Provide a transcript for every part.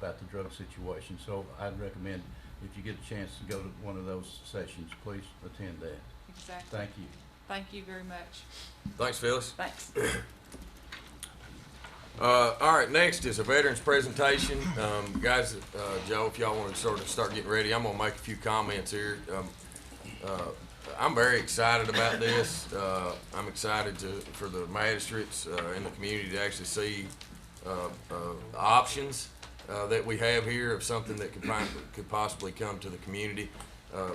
about the drug situation. So I'd recommend if you get a chance to go to one of those sessions, please attend that. Exactly. Thank you. Thank you very much. Thanks, Phyllis. Thanks. All right, next is a veterans presentation. Guys, Joe, if y'all want to sort of start getting ready, I'm going to make a few comments here. I'm very excited about this. I'm excited for the magistrates in the community to actually see options that we have here of something that could possibly come to the community.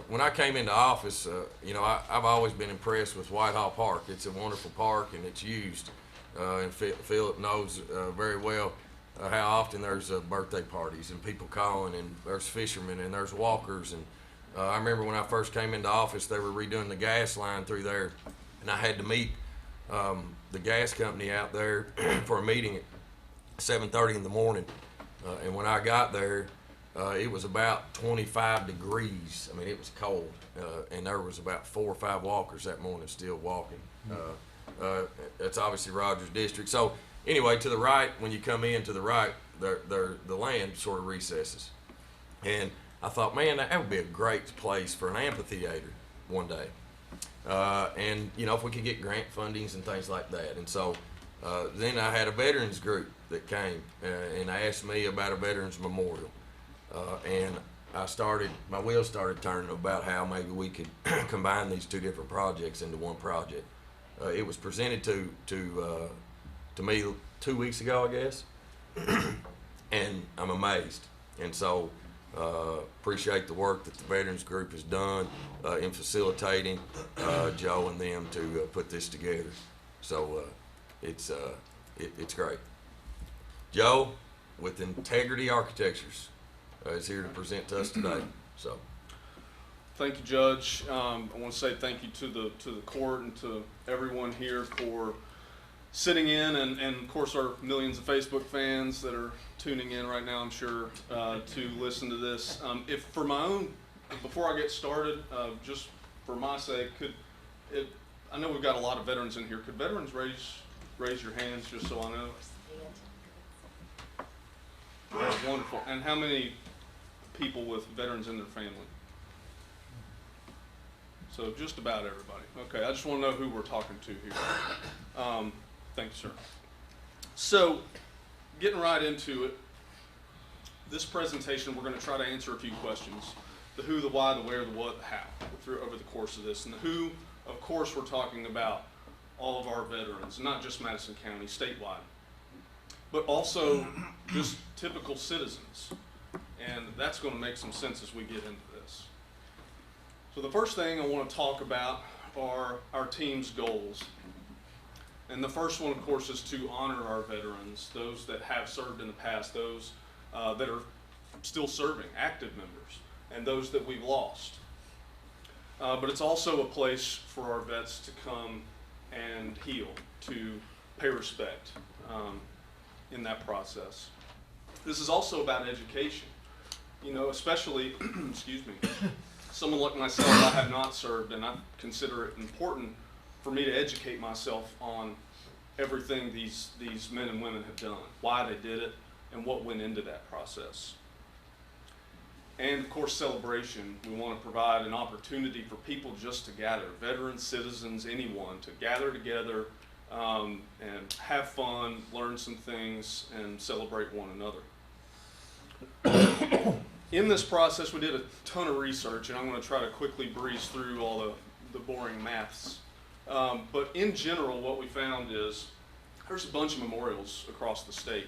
When I came into office, you know, I've always been impressed with Whitehall Park. It's a wonderful park and it's used. And Philip knows very well how often there's birthday parties and people calling, and there's fishermen and there's walkers. And I remember when I first came into office, they were redoing the gas line through there, and I had to meet the gas company out there for a meeting at 7:30 in the morning. And when I got there, it was about 25 degrees. I mean, it was cold, and there was about 4 or 5 walkers that morning still walking. That's obviously Rogers District. So anyway, to the right, when you come in to the right, the land sort of recesses. And I thought, man, that would be a great place for an amphitheater one day. And, you know, if we could get grant fundings and things like that. And so then I had a veterans group that came and asked me about a veterans memorial. And my wheels started turning about how maybe we could combine these two different projects into one project. It was presented to me 2 weeks ago, I guess, and I'm amazed. And so appreciate the work that the Veterans Group has done in facilitating Joe and them to put this together. So it's great. Joe, with Integrity Architectures, is here to present to us today. So. Thank you, Judge. I want to say thank you to the court and to everyone here for sitting in, and of course our millions of Facebook fans that are tuning in right now, I'm sure, to listen to this. If for my own, before I get started, just for my sake, I know we've got a lot of veterans in here. Could veterans raise your hands just so I know? That's wonderful. And how many people with veterans in their family? So just about everybody. Okay, I just want to know who we're talking to here. Thanks, sir. So, getting right into it, this presentation we're going to try to answer a few questions. The who, the why, the where, the what, the how, over the course of this. And the who, of course, we're talking about all of our veterans, not just Madison County, statewide, but also just typical citizens. And that's going to make some sense as we get into this. So the first thing I want to talk about are our team's goals. And the first one, of course, is to honor our veterans, those that have served in the past, those that are still serving, active members, and those that we've lost. But it's also a place for our vets to come and heal, to pay respect in that process. This is also about education, you know, especially, excuse me, someone like myself, I have not served, and I consider it important for me to educate myself on everything these men and women have done, why they did it, and what went into that process. And of course, celebration. We want to provide an opportunity for people just to gather, veterans, citizens, anyone, to gather together and have fun, learn some things, and celebrate one another. In this process, we did a ton of research, and I'm going to try to quickly breeze through all the boring maths. But in general, what we found is there's a bunch of memorials across the state.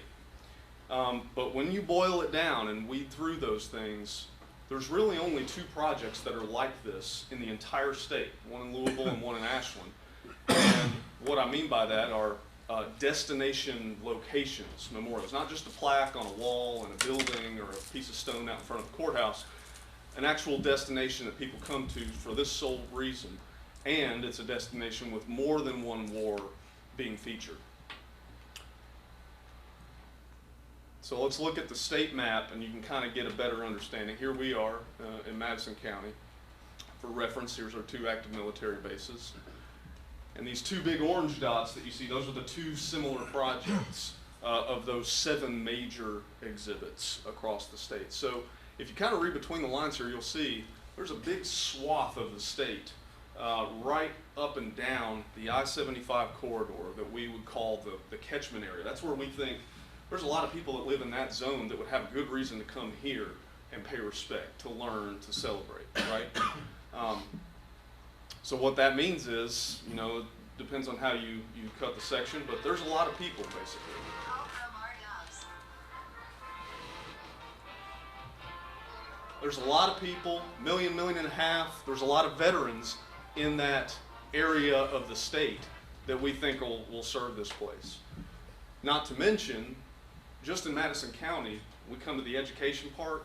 But when you boil it down and weed through those things, there's really only 2 projects that are like this in the entire state, one in Louisville and one in Ashland. And what I mean by that are destination locations, memorials, not just a plaque on a wall in a building or a piece of stone out in front of the courthouse, an actual destination that people come to for this sole reason. And it's a destination with more than one war being featured. So let's look at the state map and you can kind of get a better understanding. Here we are in Madison County. For reference, here's our 2 active military bases. And these 2 big orange dots that you see, those are the 2 similar projects. of those 7 major exhibits across the state. So if you kind of read between the lines here, you'll see there's a big swath of the state right up and down the I-75 corridor that we would call the catchment area. That's where we think there's a lot of people that live in that zone that would have a good reason to come here and pay respect, to learn, to celebrate, right? So what that means is, you know, it depends on how you cut the section, but there's a lot of people, basically. There's a lot of people, million and a half. There's a lot of veterans in that area of the state that we think will serve this place. Not to mention, just in Madison County, we come to the education part,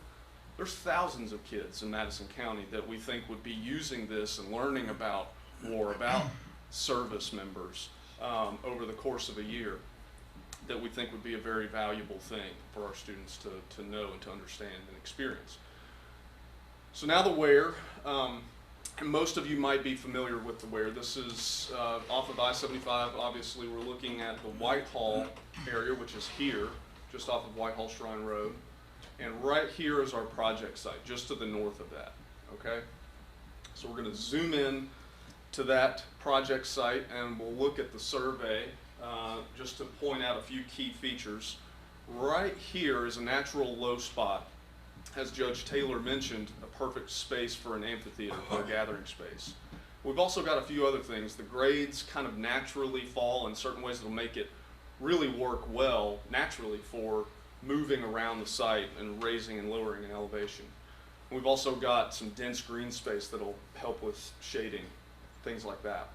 there's thousands of kids in Madison County that we think would be using this and learning about war, about service members over the course of a year, that we think would be a very valuable thing for our students to know and to understand and experience. So now the where, and most of you might be familiar with the where. This is off of I-75. Obviously, we're looking at the Whitehall area, which is here, just off of Whitehall Shrine Road. And right here is our project site, just to the north of that, okay? So we're gonna zoom in to that project site and we'll look at the survey just to point out a few key features. Right here is a natural low spot. As Judge Taylor mentioned, a perfect space for an amphitheater, for a gathering space. We've also got a few other things. The grades kind of naturally fall in certain ways that'll make it really work well naturally for moving around the site and raising and lowering in elevation. We've also got some dense green space that'll help with shading, things like that.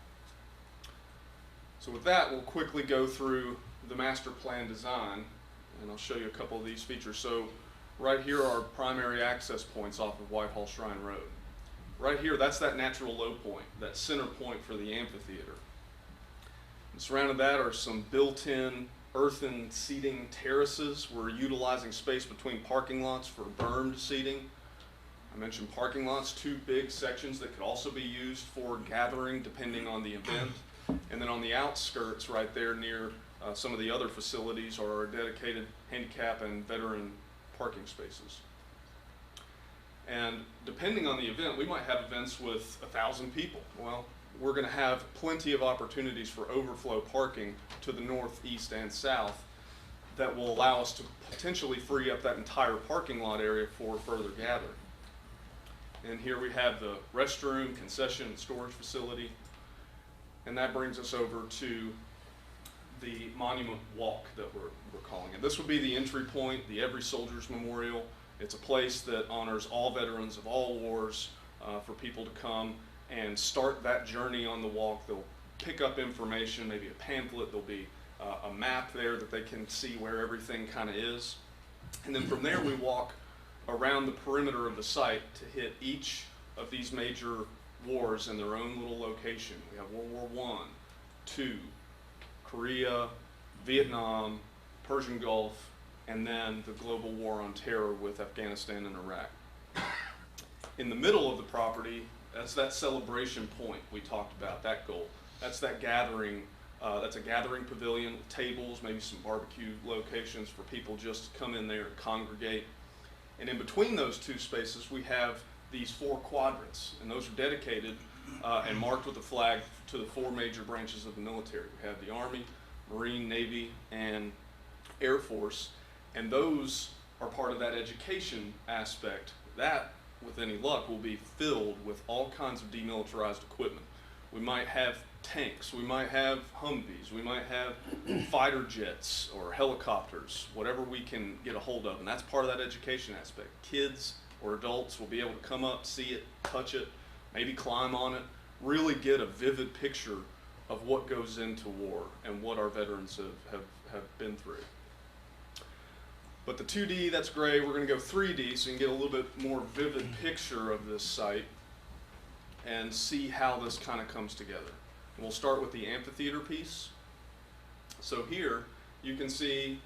So with that, we'll quickly go through the master plan design, and I'll show you a couple of these features. So right here are primary access points off of Whitehall Shrine Road. Right here, that's that natural low point, that center point for the amphitheater. And surrounding that are some built-in earthen seating terraces. We're utilizing space between parking lots for bermed seating. I mentioned parking lots, 2 big sections that could also be used for gathering depending on the event. And then on the outskirts right there near some of the other facilities are our dedicated handicap and veteran parking spaces. And depending on the event, we might have events with 1,000 people. Well, we're going to have plenty of opportunities for overflow parking to the north, east, and south that will allow us to potentially free up that entire parking lot area for further gathering. And here we have the restroom, concession, and storage facility. And that brings us over to the monument walk that we're calling it. This would be the entry point, the Every Soldier's Memorial. It's a place that honors all veterans of all wars for people to come and start that journey on the walk. They'll pick up information, maybe a pamphlet, there'll be a map there that they can see where everything kind of is. And then from there we walk around the perimeter of the site to hit each of these major wars in their own little location. We have World War I, II, Korea, Vietnam, Persian Gulf, and then the global war on terror with Afghanistan and Iraq. In the middle of the property, that's that celebration point we talked about, that goal. That's that gathering, that's a gathering pavilion with tables, maybe some barbecue locations for people just to come in there and congregate. And in between those 2 spaces, we have these 4 quadrants, and those are dedicated and marked with a flag to the 4 major branches of the military. We have the Army, Marine, Navy, and Air Force, and those are part of that education aspect. That, with any luck, will be filled with all kinds of demilitarized equipment. We might have tanks, we might have Humvees, we might have fighter jets or helicopters, whatever we can get a hold of, and that's part of that education aspect. Kids or adults will be able to come up, see it, touch it, maybe climb on it, really get a vivid picture of what goes into war and what our veterans have been through. But the 2D, that's great. We're going to go 3D so you can get a little bit more vivid picture of this site and see how this kind of comes together. And we'll start with the amphitheater piece. So here you can see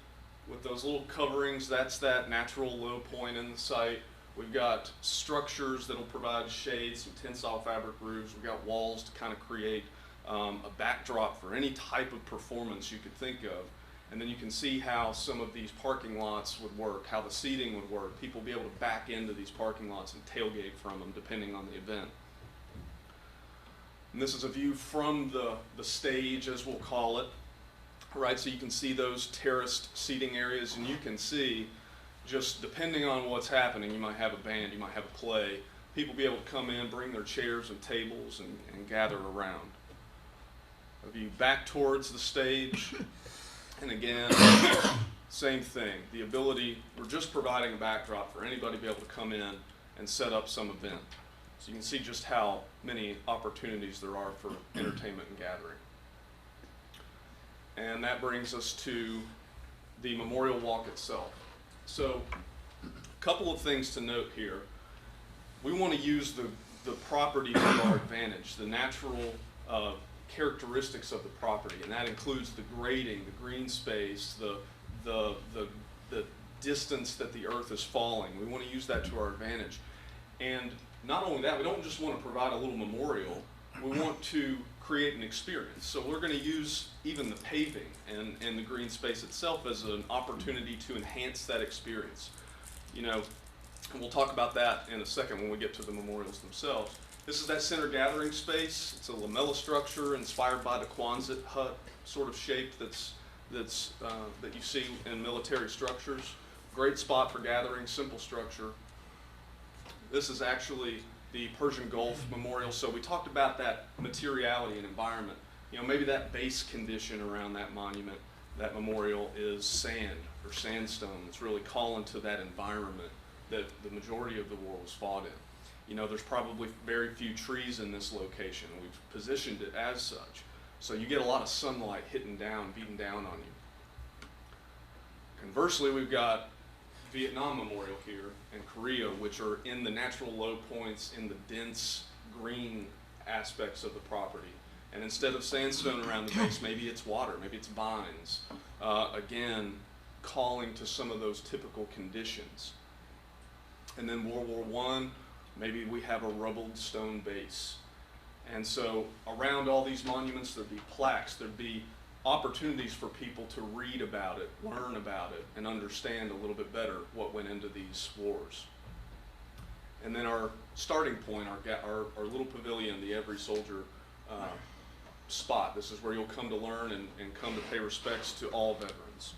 with those little coverings, that's that natural low point in the site. We've got structures that'll provide shade, some tensile fabric roofs. We've got walls to kind of create a backdrop for any type of performance you could think of. And then you can see how some of these parking lots would work, how the seating would work. People would be able to back into these parking lots and tailgate from them depending on the event. And this is a view from the stage, as we'll call it, right? So you can see those terraced seating areas, and you can see, just depending on what's happening, you might have a band, you might have a play, people be able to come in, bring their chairs and tables, and gather around. A view back towards the stage, and again, same thing. The ability, we're just providing a backdrop for anybody to be able to come in and set up some event. So you can see just how many opportunities there are for entertainment and gathering. And that brings us to the memorial walk itself. So a couple of things to note here. We want to use the property to our advantage, the natural characteristics of the property, and that includes the grading, the green space, the distance that the earth is falling. We want to use that to our advantage. And not only that, we don't just want to provide a little memorial, we want to create an experience. So we're going to use even the paving and the green space itself as an opportunity to enhance that experience. You know, and we'll talk about that in a second when we get to the memorials themselves. This is that center gathering space. It's a lamella structure inspired by the Quonset hut sort of shape that you see in military structures. Great spot for gathering, simple structure. This is actually the Persian Gulf Memorial. So we talked about that materiality and environment. You know, maybe that base condition around that monument, that memorial, is sand or sandstone. It's really calling to that environment that the majority of the war was fought in. You know, there's probably very few trees in this location. We've positioned it as such. So you get a lot of sunlight hitting down, beating down on you. Conversely, we've got Vietnam Memorial here and Korea, which are in the natural low points in the dense green aspects of the property. And instead of sandstone around the base, maybe it's water, maybe it's vines. Again, calling to some of those typical conditions. And then World War I, maybe we have a rubbled stone base. And so around all these monuments, there'd be plaques, there'd be opportunities for people to read about it, learn about it, and understand a little bit better what went into these wars. And then our starting point, our little pavilion, the Every Soldier spot. This is where you'll come to learn and come to pay respects to all veterans.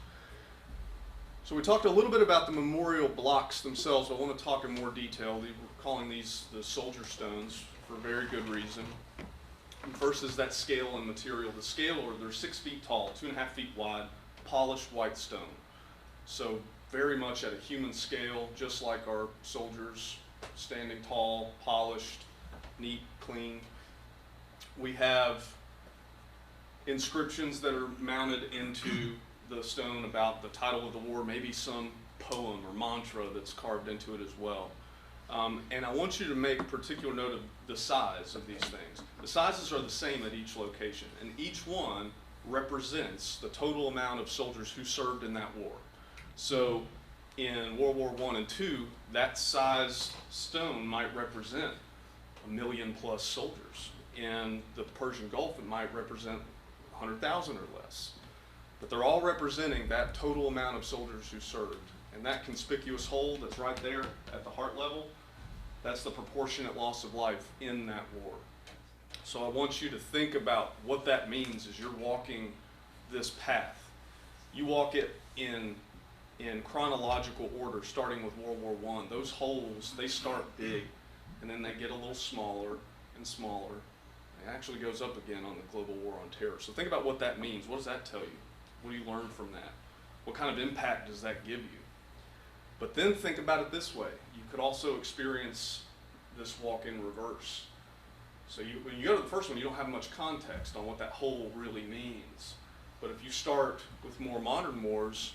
So we talked a little bit about the memorial blocks themselves. I want to talk in more detail. We're calling these the soldier stones for a very good reason. And first is that scale and material. The scale, they're 6 feet tall, 2.5 feet wide, polished white stone. So very much at a human scale, just like our soldiers, standing tall, polished, neat, clean. We have inscriptions that are mounted into the stone about the title of the war, maybe some poem or mantra that's carved into it as well. And I want you to make particular note of the size of these things. The sizes are the same at each location, and each one represents the total amount of soldiers who served in that war. So in World War I and II, that size stone might represent 1 million plus soldiers. In the Persian Gulf, it might represent 100,000 or less. But they're all representing that total amount of soldiers who served. And that conspicuous hole that's right there at the heart level, that's the proportionate loss of life in that war. So I want you to think about what that means as you're walking this path. You walk it in chronological order, starting with World War I. Those holes, they start big, and then they get a little smaller and smaller. It actually goes up again on the global war on terror. So think about what that means. What does that tell you? What do you learn from that? What kind of impact does that give you? But then think about it this way. You could also experience this walk in reverse. So when you go to the first one, you don't have much context on what that hole really means. But if you start with more modern wars,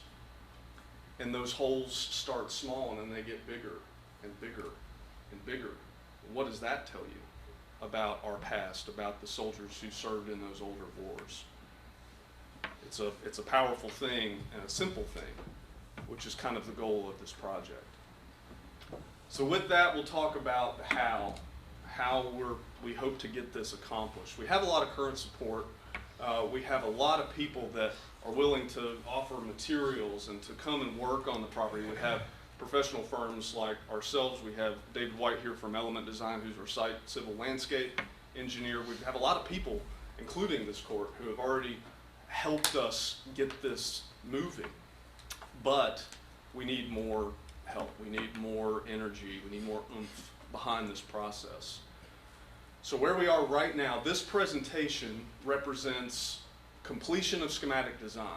and those holes start small and then they get bigger and bigger and bigger, what does that tell you about our past, about the soldiers who served in those older wars? It's a powerful thing and a simple thing, which is kind of the goal of this project. So with that, we'll talk about how we hope to get this accomplished. We have a lot of current support. We have a lot of people that are willing to offer materials and to come and work on the property. We have professional firms like ourselves. We have David White here from Element Design, who's our site civil landscape engineer. We have a lot of people, including this court, who have already helped us get this moving. But we need more help. We need more energy. We need more oomph behind this process. So where we are right now, this presentation represents completion of schematic design.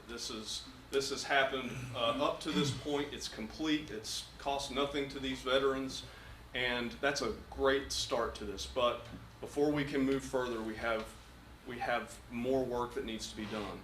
This has happened up to this point. It's complete. It's cost nothing to these veterans, and that's a great start to this. But before we can move further, we have more work that needs to be done.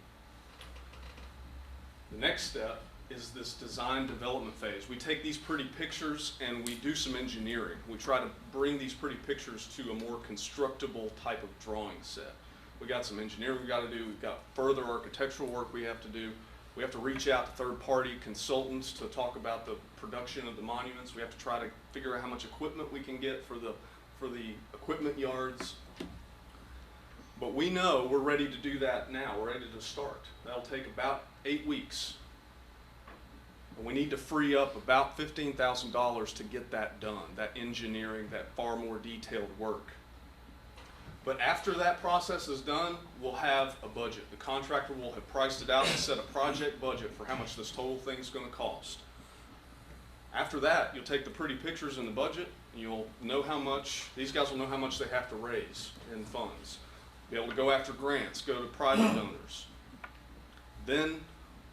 The next step is this design development phase. We take these pretty pictures and we do some engineering. We try to bring these pretty pictures to a more constructible type of drawing set. We got some engineering we got to do. We've got further architectural work we have to do. We have to reach out to third-party consultants to talk about the production of the monuments. We have to try to figure out how much equipment we can get for the equipment yards. But we know we're ready to do that now. We're ready to start. That'll take about 8 weeks. And we need to free up about $15,000 to get that done, that engineering, that far more detailed work. But after that process is done, we'll have a budget. The contractor will have priced it out and set a project budget for how much this total thing's going to cost. After that, you'll take the pretty pictures in the budget, and you'll know how much, these guys will know how much they have to raise in funds. Be able to go after grants, go to private donors. Then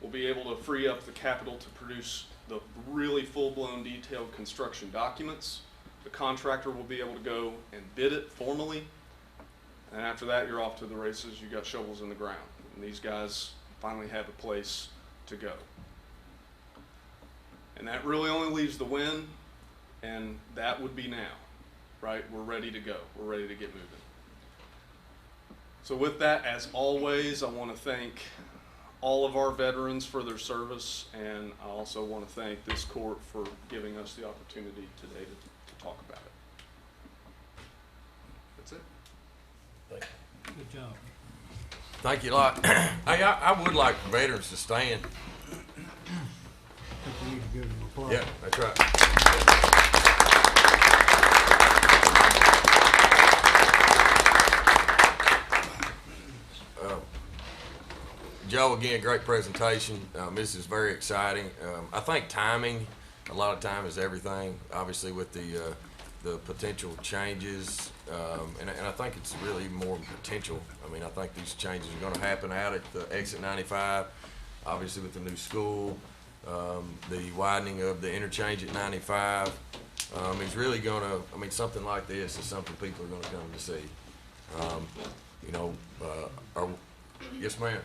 we'll be able to free up the capital to produce the really full-blown detailed construction documents. The contractor will be able to go and bid it formally. And after that, you're off to the races. You got shovels in the ground. And these guys finally have a place to go. And that really only leaves the when, and that would be now, right? We're ready to go. We're ready to get moving. So with that, as always, I want to thank all of our veterans for their service, and I also want to thank this court for giving us the opportunity today to talk about it. That's it. Good job. Thank you a lot. Hey, I would like for veterans to stand. I think we need to give them applause. Yeah, that's right. Joe, again, great presentation. This is very exciting. I think timing, a lot of time is everything. Obviously, with the potential changes, and I think it's really more potential. I mean, I think these changes are going to happen out at the exit 95. Obviously, with the new school, the widening of the interchange at 95. It's really going to. I mean, something like this is something people are going to come to see. Yes, ma'am.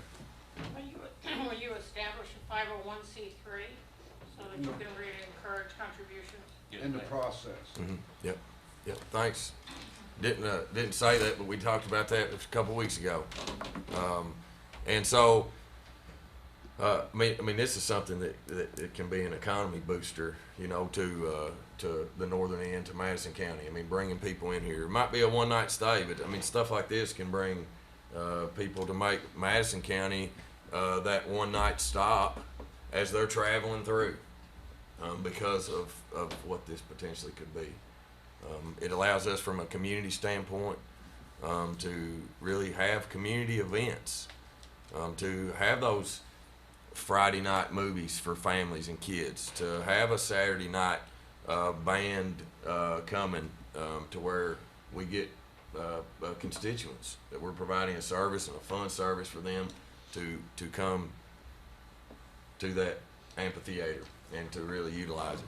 Will you establish a 501c3 so that you can really encourage contributions? In the process. Mm-hmm. Yep. Thanks. Didn't say that, but we talked about that a couple weeks ago. And so, I mean, this is something that can be an economy booster, to the northern end, to Madison County. I mean, bringing people in here. It might be a one-night stay, but I mean, stuff like this can bring people to make Madison County that one-night stop as they're traveling through, because of what this potentially could be. It allows us, from a community standpoint, to really have community events, to have those Friday night movies for families and kids, to have a Saturday night band coming, to where we get constituents, that we're providing a service and a fun service for them to come to that amphitheater and to really utilize it.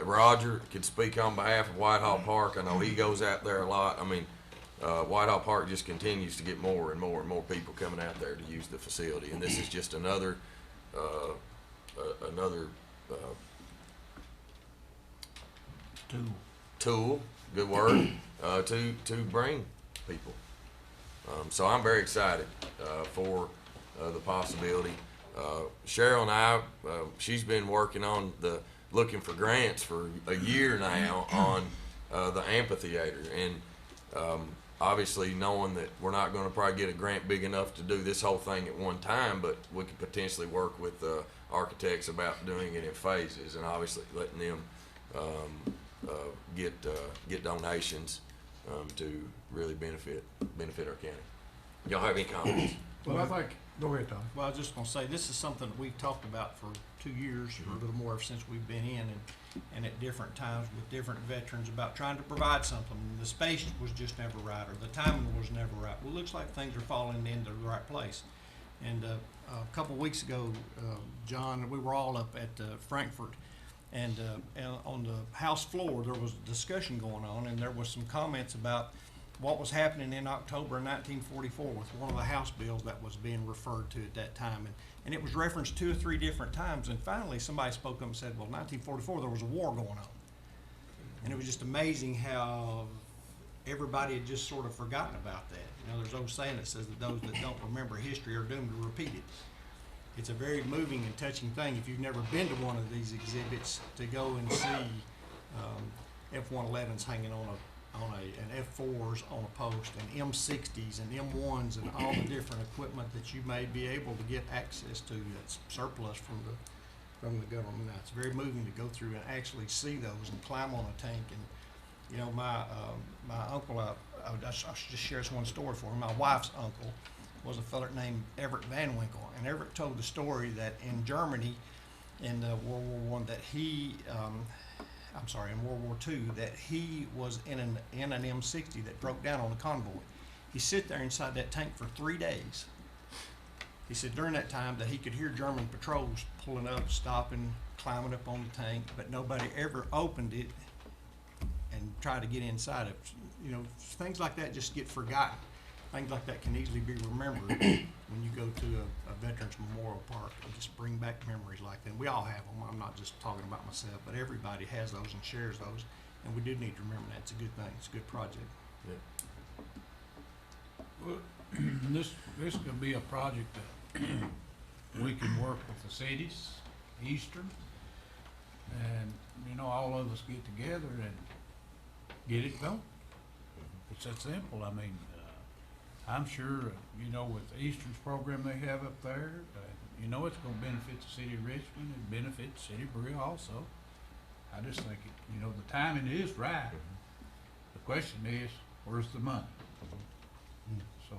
Roger could speak on behalf of Whitehall Park. I know he goes out there a lot. I mean, Whitehall Park just continues to get more and more and more people coming out there to use the facility, and this is just another tool, good word, to bring people. So I'm very excited for the possibility. Cheryl and I, she's been working on looking for grants for a year now on the amphitheater, and obviously knowing that we're not going to probably get a grant big enough to do this whole thing at one time, but we could potentially work with architects about doing it in phases, and obviously letting them get donations to really benefit our county. Y'all have any comments? Well, I think, go ahead, Tom. Well, I was just gonna say, this is something that we've talked about for 2 years, or a little more since we've been in, and at different times with different veterans about trying to provide something. The space was just never right, or the timing was never right. Well, it looks like things are falling into the right place. And a couple weeks ago, John, we were all up at Frankfurt, and on the House floor, there was a discussion going on, and there was some comments about what was happening in October of 1944 with one of the House bills that was being referred to at that time. And it was referenced 2 or 3 different times, and finally somebody spoke up and said, well, 1944, there was a war going on. And it was just amazing how everybody had just sort of forgotten about that. You know, there's an old saying that says that those that don't remember history are doomed to repeat it. It's a very moving and touching thing, if you've never been to one of these exhibits, to go and see F-111s hanging on an F-4s on a post, and M60s and M1s, and all the different equipment that you may be able to get access to that's surplus from the government. Now, it's very moving to go through and actually see those and climb on a tank. And you know, my uncle, I should just share this one story for him. My wife's uncle was a fellow named Everett Van Winkle, and Everett told the story that in Germany in World War I, that he in World War II, that he was in an M60 that broke down on a convoy. He sit there inside that tank for 3 days. He said during that time that he could hear German patrols pulling up, stopping, climbing up on the tank, but nobody ever opened it and tried to get inside it. You know, things like that just get forgotten. Things like that can easily be remembered when you go to a Veterans Memorial Park and just bring back memories like that. We all have them. I'm not just talking about myself, but everybody has those and shares those, and we do need to remember that. It's a good thing. It's a good project. Yeah. Well, this could be a project that we can work with the cities, Eastern, and, you know, all of us get together and get it going. It's that simple. I mean, I'm sure, you know, with Eastern's program they have up there, you know, it's going to benefit the city of Richmond and benefit the city of Berea also. I just think, you know, the timing is right. The question is, where's the money? So,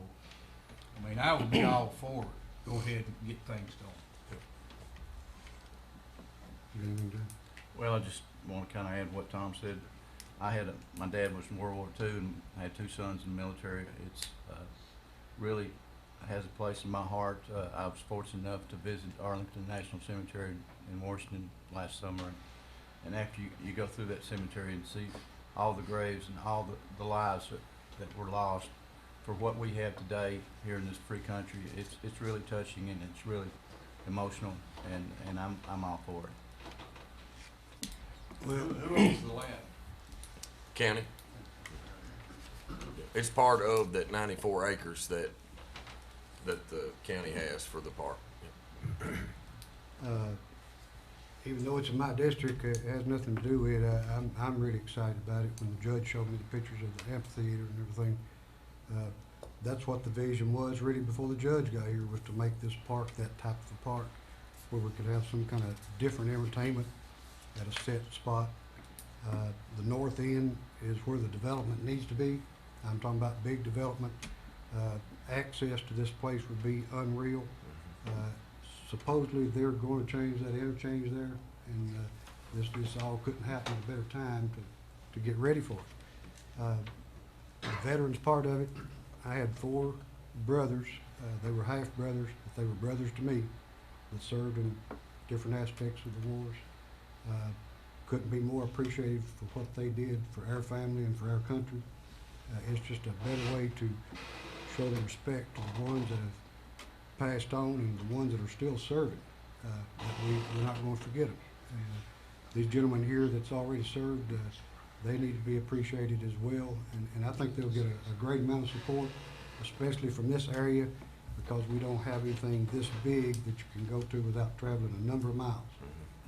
I mean, I would be all for it. Go ahead and get things going. Well, I just want to kind of add what Tom said. My dad was in World War II and I had 2 sons in the military. It's really has a place in my heart. I was fortunate enough to visit Arlington National Cemetery in Washington last summer. And after you go through that cemetery and see all the graves and all the lives that were lost for what we have today here in this free country, it's really touching and it's really emotional, and I'm all for it. Well, Who owns the land? County. It's part of that 94 acres that the county has for the park. Even though it's in my district, it has nothing to do with it. I'm really excited about it. When the judge showed me the pictures of the amphitheater and everything, that's what the vision was really before the judge got here, was to make this park that type of a park where we could have some kind of different entertainment at a set spot. The north end is where the development needs to be. I'm talking about big development. Access to this place would be unreal. Supposedly they're going to change that interchange there, and this all couldn't happen at a better time to get ready for it. The veterans part of it, I had 4 brothers. They were half brothers, but they were brothers to me, that served in different aspects of the wars. Couldn't be more appreciative for what they did for our family and for our country. It's just a better way to show the respect to the ones that have passed on and the ones that are still serving, that we're not going to forget them. These gentlemen here that's already served, they need to be appreciated as well, and I think they'll get a great amount of support, especially from this area, because we don't have anything this big that you can go to without traveling a number of miles,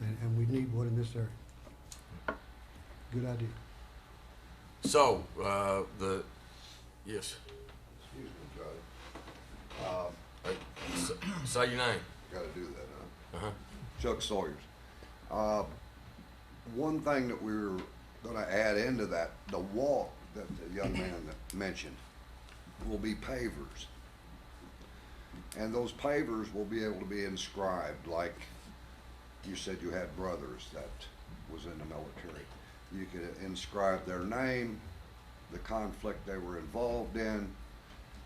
and we need one in this area. Good idea. So, Yes. Excuse me, Judge. Say your name. Gotta do that, huh? Uh-huh. Chuck Sawyers. One thing that we were gonna add into that, the walk that the young man mentioned, will be pavers. And those pavers will be able to be inscribed, like you said you had brothers that was in the military. You could inscribe their name, the conflict they were involved in,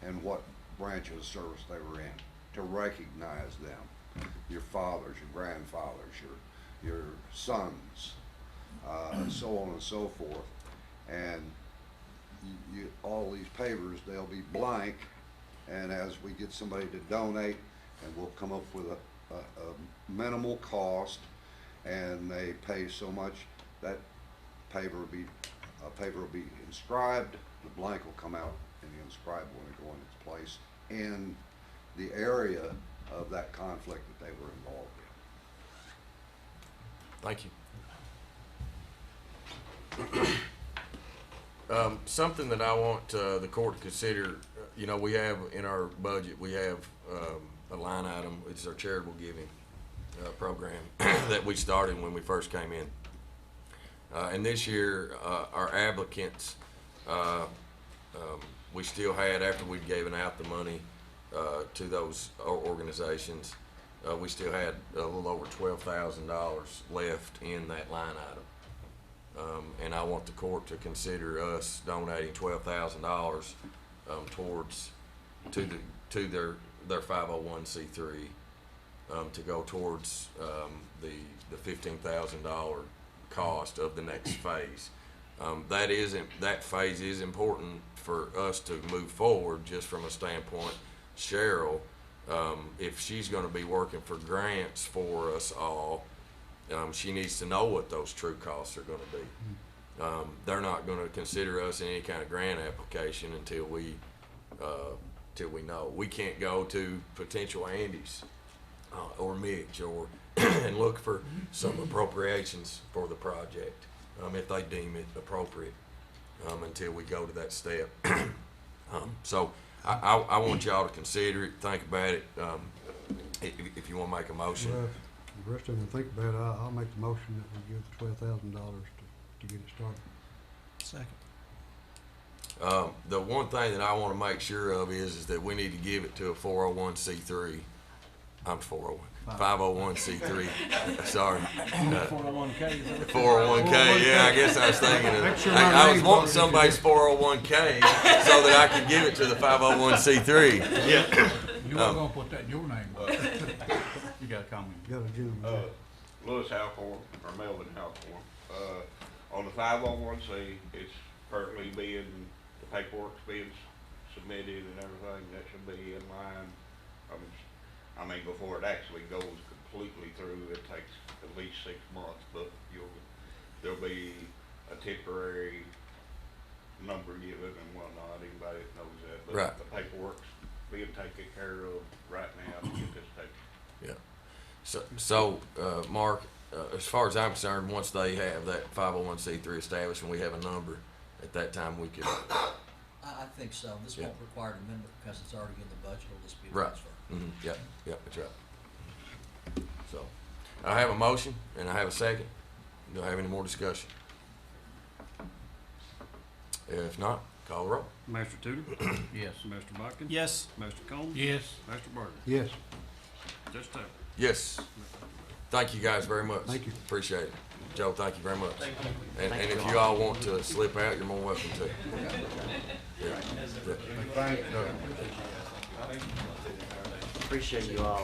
and what branch of service they were in, to recognize them. Your fathers, your grandfathers, your sons, so on and so forth. And all these pavers, they'll be blank, and as we get somebody to donate, and we'll come up with a minimal cost, and they pay so much, that paver will be inscribed, the blank will come out, and the inscribed will go in its place in the area of that conflict that they were involved in. Thank you. Something that I want the court to consider, you know, we have in our budget, we have a line item, it's our charitable giving program that we started when we first came in. And this year, our applicants, we still had, after we'd given out the money to those organizations, we still had a little over $12,000 left in that line item. And I want the court to consider us donating $12,000 towards to their 501c3 to go towards the $15,000 cost of the next phase. That phase is important for us to move forward, just from a standpoint. Cheryl, if she's going to be working for grants for us all, she needs to know what those true costs are going to be. They're not going to consider us in any kind of grant application until we know. We can't go to potential Andy's or Mitch or and look for some appropriations for the project if they deem it appropriate until we go to that step. So I want y'all to consider it, think about it. If you want to make a motion. Well, if the rest of them think about it, I'll make the motion that we give the $12,000 to get it started. Second. The one thing that I want to make sure of is that we need to give it to a 401c3. I'm 501c3. Sorry. 401k. 401k. Yeah, I guess I was thinking of. Make sure I was name's wanting on it. somebody's 401k so that I could give it to the 501c3. Yeah. You weren't gonna put that in your name. You got a comment? Got a gentleman. Lewis Halcorn, or Melvin Halcorn. On the 501c, it's currently the paperwork's being submitted and everything. That should be in line. I mean, before it actually goes completely through, it takes at least 6 months, but there'll be a temporary number given and whatnot. Anybody that knows that. But Right. the paperwork's being taken care of right now to get this taken. Yeah. So Mark, as far as I'm concerned, once they have that 501c3 established and we have a number, at that time we could. I think so. This Yeah. won't require an amendment because it's already in the budget. It'll just be a Right. transfer. Mm-hmm. Yeah, that's right. So, I have a motion and I have a second. Do I have any more discussion? If not, call the roll. Master Tudor? Yes. Master Botkin? Yes. Master Combs? Yes. Master Burger? Yes, Judge Taylor? Yes. Thank you guys very much. Thank you. Appreciate it. Joe, thank you very much. And if you all want to slip out, you're more welcome to. Yeah. Thanks, Appreciate you all.